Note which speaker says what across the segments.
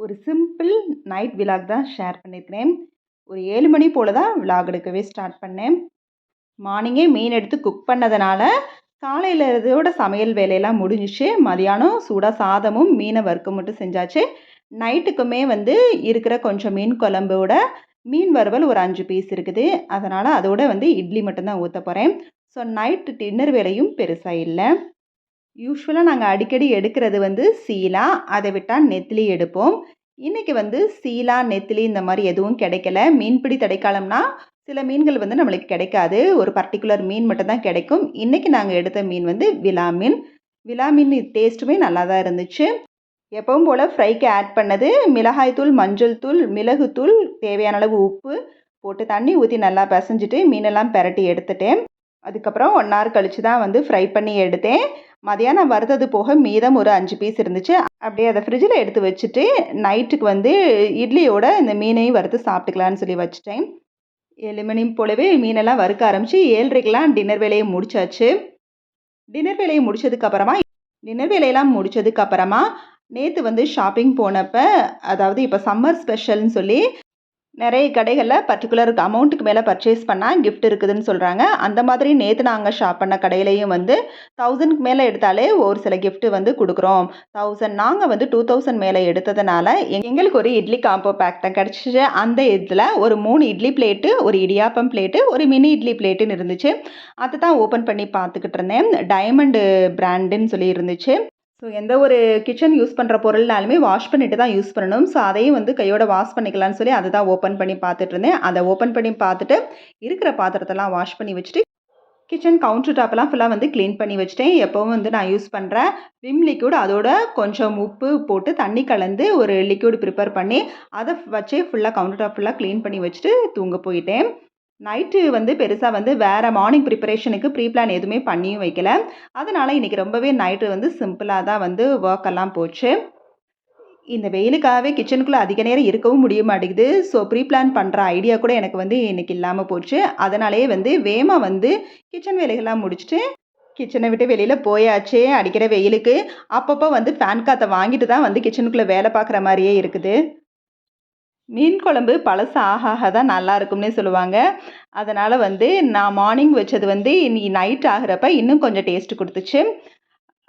Speaker 1: ஒரு simple night vlog தான் share பண்ணியிருக்கிறேன். ஒரு 7 மணி போல தான் விலாக் எடுக்கவே ஸ்டார்ட் பண்ணேன். மார்னிங்கே மீன் எடுத்து குக் பண்ணதுனால, காலையில இதோட சமையல் வேலையெல்லாம் முடிஞ்சிச்சு. மதியானம் சூடா சாதமும், மீனை வறுக்க மட்டும் செஞ்சாச்சு. நைட்டுக்குமே வந்து இருக்கிற கொஞ்சம் மீன் குழம்போட மீன் வறுவல் ஒரு 5 பீஸ் இருக்குது. அதனால் அதோட வந்து இட்லி மட்டும்தான் ஊற்ற போகிறேன். ஸோ நைட்டு டின்னர் வேலையும் பெருசாக இல்லை. யூசுவலாக நாங்கள் அடிக்கடி எடுக்கிறது வந்து சீலா, அதை விட்டால் நெத்திலி எடுப்போம். இன்றைக்கி வந்து சீலா, நெத்திலி இந்த மாதிரி எதுவும் கிடைக்கல. மீன்பிடி தடைக்காலம்னா சில மீன்கள் வந்து நம்மளுக்கு கிடைக்காது. ஒரு பர்டிகுலர் மீன் மட்டும் தான் கிடைக்கும். இன்றைக்கி நாங்கள் எடுத்த மீன் வந்து விலா மீன். விலா மீன் டேஸ்ட்டுமே நல்லா தான் இருந்துச்சு. எப்பவும் போல் ஃப்ரைக்கு ஆட் பண்ணது மிளகாய்த்தூள், மஞ்சள் தூள், மிளகுத்தூள், தேவையான அளவு உப்பு போட்டு தண்ணி ஊற்றி நல்லா பிசைஞ்சிட்டு மீனெல்லாம் பெரட்டி எடுத்துட்டேன். அதுக்கப்புறம் 1 ஹவர் கழித்து தான் வந்து ஃப்ரை பண்ணி எடுத்தேன். மதியானம் வறுத்தது போக மீதம் ஒரு 5 பீஸ் இருந்துச்சு. அப்படியே அதை ஃப்ரிட்ஜில் எடுத்து வச்சுட்டு நைட்டுக்கு வந்து இட்லியோட இந்த மீனையும் வறுத்து சாப்பிட்டுக்கலான்னு சொல்லி வச்சுட்டேன். 7 மணி போலவே மீனெல்லாம் வறுக்க ஆரம்பித்து 7:30க்கெலாம் டின்னர் வேலையை முடிச்சாச்சு. டின்னர் வேலையெல்லாம் முடிச்சதுக்கப்புறமா நேற்று வந்து ஷாப்பிங் போனப்போ, அதாவது இப்போ சம்மர் ஸ்பெஷல்னு சொல்லி நிறைய கடைகளில் பர்டிகுலர் அமௌண்ட்டுக்கு மேலே பர்ச்சேஸ் பண்ணால் கிஃப்ட் இருக்குதுன்னு சொல்கிறாங்க. அந்த மாதிரி நேற்று நாங்கள் ஷாப் பண்ண கடையிலையும் வந்து 1000க்கு மேலே எடுத்தாலே ஒரு சில கிஃப்ட் வந்து கொடுக்குறோம். 1000 நாங்கள் வந்து 2000 மேலே எடுத்ததுனால எங்களுக்கு ஒரு இட்லி காம்போ பேக் தான் கிடச்சிச்சு. அந்த இதில் ஒரு 3 இட்லி பிளேட்டு, ஒரு இடியாப்பம் பிளேட்டு, ஒரு மினி இட்லி பிளேட்டுன்னு இருந்துச்சு. அதை தான் ஓப்பன் பண்ணி பார்த்துக்கிட்டு இருந்தேன். டைமண்டு பிராண்டுன்னு சொல்லி இருந்துச்சு. ஸோ எந்த ஒரு கிச்சன் யூஸ் பண்ணுற பொருள்னாலுமே வாஷ் பண்ணிட்டு தான் யூஸ் பண்ணணும். ஸோ அதையும் வந்து கையோட வாஷ் பண்ணிக்கலாம்னு சொல்லி அதை தான் ஓப்பன் பண்ணி பார்த்துட்டு இருந்தேன். அதை ஓப்பன் பண்ணி பார்த்துட்டு இருக்கிற பாத்திரத்தெல்லாம் வாஷ் பண்ணி வச்சுட்டு கிச்சன் கவுண்டர் டாப்பெல்லாம் ஃபுல்லாக வந்து க்ளீன் பண்ணி வச்சுட்டேன். எப்போவும் வந்து நான் யூஸ் பண்ணுற விம் லிக்விட், அதோட கொஞ்சம் உப்பு போட்டு தண்ணி கலந்து ஒரு லிக்விட் ப்ரிப்பேர் பண்ணி அதை வச்சு ஃபுல்லாக கவுண்டர் டாப் ஃபுல்லாக க்ளீன் பண்ணி வச்சுட்டு தூங்க போயிட்டேன். நைட்டு வந்து பெருசாக வந்து வேறு மார்னிங் ப்ரிப்பரேஷனுக்கு ப்ரீ பிளான் எதுவுமே பண்ணியும் வைக்கல. அதனால் இன்றைக்கி ரொம்பவே நைட்டு வந்து சிம்பிளாக தான் வந்து ஒர்க்கெல்லாம் போச்சு. இந்த வெயிலுக்காகவே கிச்சனுக்குள்ளே அதிக நேரம் இருக்கவும் முடிய மாட்டேங்குது. ஸோ ப்ரீ பிளான் பண்ணுற ஐடியா கூட எனக்கு வந்து இன்றைக்கி இல்லாமல் போச்சு. அதனாலே வந்து வேகமாக வந்து கிச்சன் வேலைகள்லாம் முடிச்சுட்டு கிச்சனை விட்டு வெளியில் போயாச்சு. அடிக்கிற வெயிலுக்கு அப்பப்போ வந்து ஃபேன் காற்றை வாங்கிட்டு தான் வந்து கிச்சனுக்குள்ளே வேலை பார்க்குற மாதிரியே இருக்குது. மீன் குழம்பு பழசு ஆக தான் நல்லா இருக்கும்னே சொல்லுவாங்க. அதனால் வந்து நான் மார்னிங் வச்சது வந்து இன்னைக்கு நைட் ஆகிறப்ப இன்னும் கொஞ்சம் டேஸ்ட் கொடுத்துச்சு.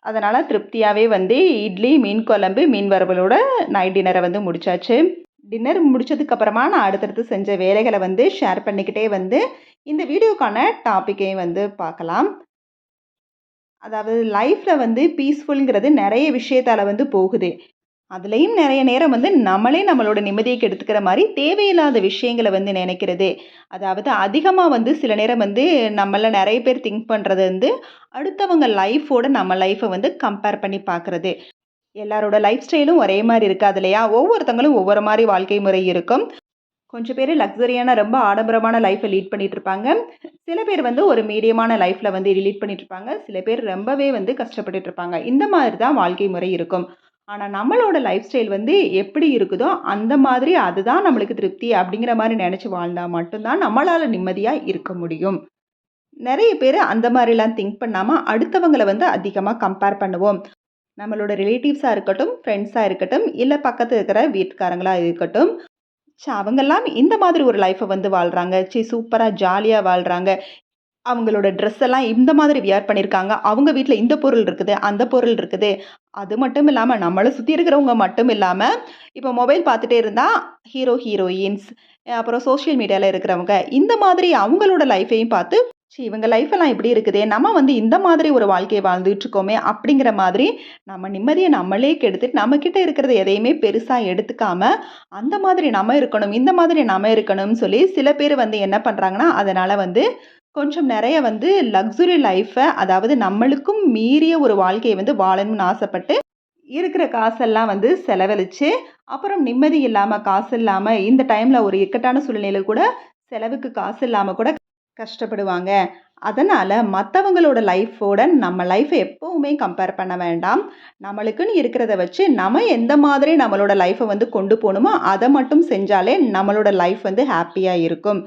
Speaker 1: அதனால் திருப்தியாகவே வந்து இட்லி, மீன் குழம்பு, மீன் வறுவலோட நைட் டின்னரை வந்து முடிச்சாச்சு. டின்னர் முடிச்சதுக்கப்புறமா நான் அடுத்தடுத்து செஞ்ச வேலைகளை வந்து ஷேர் பண்ணிக்கிட்டே வந்து இந்த வீடியோக்கான டாப்பிக்கையும் வந்து பார்க்கலாம். அதாவது லைஃப்பில் வந்து பீஸ்ஃபுல்ங்கிறது நிறைய விஷயத்தால் வந்து போகுது. அதுலேயும் நிறைய நேரம் வந்து நம்மளோட நிம்மதியை கெடுத்துக்கிற மாதிரி தேவையில்லாத விஷயங்களை வந்து நினைக்கிறது. அதாவது அதிகமாக வந்து சில நேரம் வந்து நம்மள நிறைய பேர் திங்க் பண்ணுறது வந்து அடுத்தவங்க லைஃபோட நம்ம லைஃப்பை வந்து கம்பேர் பண்ணி பார்க்குறது. எல்லாரோட லைஃப் ஸ்டைலும் ஒரே மாதிரி இருக்காது இல்லையா? ஒவ்வொருத்தங்களும் ஒவ்வொரு மாதிரி வாழ்க்கை முறை இருக்கும். கொஞ்சம் பேர் லக்ஸரியான ரொம்ப ஆடம்பரமான லைஃப்பை லீட் பண்ணிட்டு இருப்பாங்க. சில பேர் வந்து ஒரு மீடியமான லைஃப்பில் வந்து லீட் பண்ணிட்டு இருப்பாங்க. சில பேர் ரொம்பவே வந்து கஷ்டப்பட்டுட்டு இருப்பாங்க. இந்த மாதிரி தான் வாழ்க்கை முறை இருக்கும். ஆனால் நம்மளோட லைஃப் ஸ்டைல் வந்து எப்படி இருக்குதோ அந்த மாதிரி அதுதான் நம்மளுக்கு திருப்தி அப்படிங்கிற மாதிரி நினச்சி வாழ்ந்தால் மட்டும்தான் நம்மளால் நிம்மதியாக இருக்க முடியும். நிறைய பேர் அந்த மாதிரிலாம் திங்க் பண்ணாமல் அடுத்தவங்களை வந்து அதிகமாக கம்பேர் பண்ணுவோம். நம்மளோட ரிலேட்டிவ்ஸாக இருக்கட்டும், ஃப்ரெண்ட்ஸாக இருக்கட்டும், இல்லை பக்கத்தில் இருக்கிற வீட்டுக்காரங்களாக இருக்கட்டும், அவங்கெல்லாம் இந்த மாதிரி ஒரு லைஃப்பை வந்து வாழ்கிறாங்க, சூப்பராக ஜாலியாக வாழ்கிறாங்க, அவங்களோட ட்ரெஸ் எல்லாம் இந்த மாதிரி வியர் பண்ணியிருக்காங்க, அவங்க வீட்டில் இந்த பொருள் இருக்குது, அந்த பொருள் இருக்குது. அது மட்டும் இல்லாமல் நம்மளை சுற்றி இருக்கிறவங்க மட்டும் இல்லாமல் இப்போ மொபைல் பார்த்துட்டே இருந்தால் ஹீரோ ஹீரோயின்ஸ், அப்புறம் சோஷியல் மீடியாவில் இருக்கிறவங்க இந்த மாதிரி அவங்களோட லைஃப்பையும் பார்த்து இவங்க லைஃப்பெல்லாம் இப்படி இருக்குதே, நம்ம வந்து இந்த மாதிரி ஒரு வாழ்க்கையை வாழ்ந்துட்டு இருக்கோமே அப்படிங்கிற மாதிரி நம்ம நிம்மதியை நம்மளே கெடுத்துட்டு நம்மக்கிட்ட இருக்கிறத எதையுமே பெருசாக எடுத்துக்காம அந்த மாதிரி நம்ம இருக்கணும், இந்த மாதிரி நம்ம இருக்கணும்னு சொல்லி சில பேர் வந்து என்ன பண்ணுறாங்கன்னா அதனால் வந்து கொஞ்சம் நிறைய வந்து லக்ஸுரி லைஃப்பை, அதாவது நம்மளுக்கும் மீறிய ஒரு வாழ்க்கையை வந்து வாழணும்னு ஆசைப்பட்டு இருக்கிற காசெல்லாம் வந்து செலவழித்து அப்புறம் நிம்மதி இல்லாமல், காசு இல்லாமல், இந்த டைமில் ஒரு இக்கட்டான சூழ்நிலையில் கூட செலவுக்கு காசு இல்லாமல் கூட கஷ்டப்படுவாங்க. அதனால் மற்றவங்களோட லைஃப்போட நம்ம லைஃப்பை எப்போவுமே கம்பேர் பண்ண வேண்டாம். நம்மளுக்குன்னு இருக்கிறத வச்சு நம்ம எந்த மாதிரி நம்மளோட லைஃப்பை வந்து கொண்டு போகணுமோ அதை மட்டும் செஞ்சாலே நம்மளோட லைஃப் வந்து ஹாப்பியாக இருக்கும்.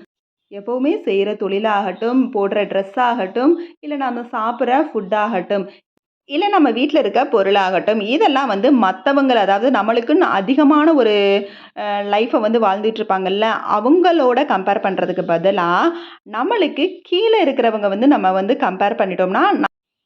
Speaker 1: எப்போவுமே செய்கிற தொழிலாகட்டும், போடுற ட்ரெஸ் ஆகட்டும், இல்லை நம்ம சாப்பிட்ற ஃபுட்டாகட்டும், இல்ல நம்ம வீட்ல இருக்க பொருளாகட்டும், இதெல்லாம் வந்து மத்தவங்கள அதாவது நம்மளுக்குன்னு அதிகமான ஒரு லைஃப்ப வந்து வாழ்ந்துட்டு இருப்பாங்கல்ல, அவங்களோட கம்பேர் பண்றதுக்கு பதிலா, நம்மளுக்கு கீழ இருக்கிறவங்க வந்து நம்ம வந்து கம்பேர் பண்ணிட்டோம்னா,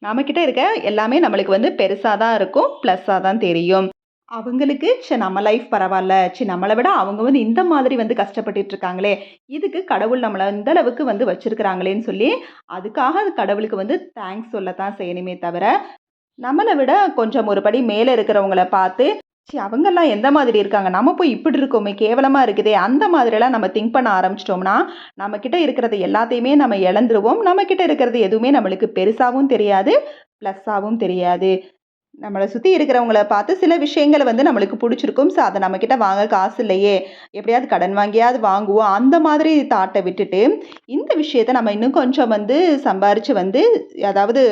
Speaker 1: நம்மகிட்ட இருக்க எல்லாமே நம்மளுக்கு வந்து பெருசா தான் இருக்கும். ப்ளஸ்ஸா தான் தெரியும். அவங்களுக்கு நம்ம லைஃப் பரவால்ல. நம்மள விட அவங்க வந்து இந்த மாதிரி வந்து கஷ்டப்பட்டுட்டு இருக்காங்களே! இதுக்கு கடவுள் நம்மள இந்த அளவுக்கு வந்து வச்சிருக்கிறாங்களேன்னு சொல்லி, அதுக்காக அது கடவுளுக்கு வந்து தேங்க்ஸ் சொல்லத்தான் செய்யணுமே தவிர, நம்மள விட கொஞ்சம் ஒரு படி மேல இருக்கிறவங்கள பார்த்து, அவங்கலாம் எந்த மாதிரி இருக்காங்க? நம்ம போய் இப்படி இருக்கோமே! கேவலமா இருக்குதே! அந்த மாதிரிலாம் நம்ம திங்க் பண்ண ஆரம்பிச்சுட்டோம்னா, நம்மகிட்ட இருக்கிறது எல்லாத்தையுமே நம்ம இழந்துருவோம். நம்மகிட்ட இருக்கிறது எதுவுமே நம்மளுக்கு பெருசாவும் தெரியாது, ப்ளஸ்ஸாவும் தெரியாது. நம்மள சுத்தி இருக்கிறவங்கள பார்த்து சில விஷயங்கள வந்து நம்மளுக்கு புடிச்சிருக்கும். ஸோ, அத நம்மகிட்ட வாங்க காசு இல்லையே! எப்படியாவது கடன் வாங்கியாவது வாங்குவோம். அந்த மாதிரி தாட்ட விட்டுட்டு, இந்த விஷயத்த நம்ம இன்னும் கொஞ்சம் வந்து சம்பாரிச்சு வந்து அதாவது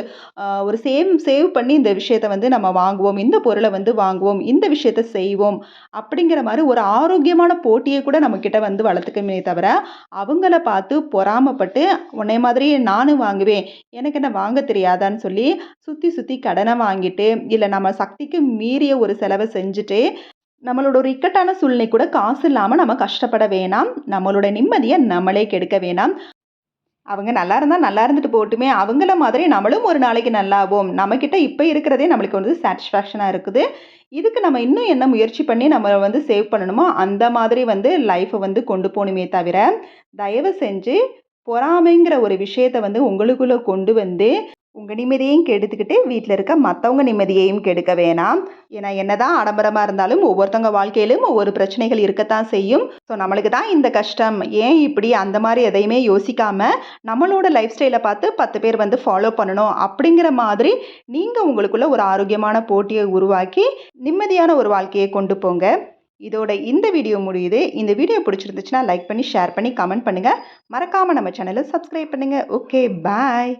Speaker 1: ஒரு சேவ் பண்ணி இந்த விஷயத்த வந்து நம்ம வாங்குவோம். இந்த பொருள வந்து வாங்குவோம். இந்த விஷயத்த செய்வோம். அப்படிங்கிற மாரி ஒரு ஆரோக்கியமான போட்டிய கூட நம்மகிட்ட வந்து வளர்த்துக்கணுமே தவிர, அவங்கள பார்த்து பொறாமப்பட்டு, "உன்னைய மாதிரி நானும் வாங்குவேன். எனக்கு என்ன வாங்க தெரியாதான்னு?" சொல்லி சுத்தி சுத்தி கடன வாங்கிட்டு, இல்ல நம்ம சக்திக்கு மீறிய ஒரு செலவ செஞ்சுட்டு, நம்மளோட ஒரு இக்கட்டான சூழ்நிலை கூட காசு இல்லாம நம்ம கஷ்டப்பட வேணாம். நம்மளோட நிம்மதிய நம்மளே கெடுக்க வேணாம். அவங்க நல்லா இருந்தா நல்லா இருந்துட்டு போகட்டுமே! அவங்கள மாதிரி நம்மளும் ஒரு நாளைக்கு நல்லாவோம். நம்மகிட்ட இப்ப இருக்கிறதே நம்மளுக்கு வந்து சாட்டிஸ்ஃபேக்ஷனா இருக்குது. இதுக்கு நம்ம இன்னும் என்ன முயற்சி பண்ணி நம்ம வந்து சேவ் பண்ணணுமோ, அந்த மாதிரி வந்து லைஃப்ப வந்து கொண்டு போணுமே தவிர, தயவு செஞ்சு பொறாமைங்கிற ஒரு விஷயத்த வந்து உங்களுக்குள்ள கொண்டு வந்து உங்க நிம்மதியையும் கெடுத்துக்கிட்டு, வீட்ல இருக்க மத்தவங்க நிம்மதியையும் கெடுக்க வேணாம். ஏன்னா, என்னதான் ஆடம்பரமா இருந்தாலும் ஒவ்வொருத்தவங்க வாழ்க்கையிலும் ஒவ்வொரு பிரச்சனைகள் இருக்கத்தான் செய்யும். ஸோ, நம்மளுக்கு தான் இந்த கஷ்டம். ஏன் இப்படி? அந்த மாரி எதையுமே யோசிக்காம, நம்மளோட லைஃப் ஸ்டைல பார்த்து 10 பேர் வந்து ஃபாலோ பண்ணணும். அப்படிங்கிற மாதிரி நீங்க உங்களுக்குள்ள ஒரு ஆரோக்கியமான போட்டிய உருவாக்கி, நிம்மதியான ஒரு வாழ்க்கைய கொண்டு போங்க. இதோட இந்த வீடியோ முடியுது. இந்த வீடியோ பிடிச்சிருந்துச்சுன்னா லைக் பண்ணி, ஷேர் பண்ணி, கமெண்ட் பண்ணுங்க. மறக்காம நம்ம சேனல சப்ஸ்கிரைப் பண்ணுங்க. ஓகே, பாய்.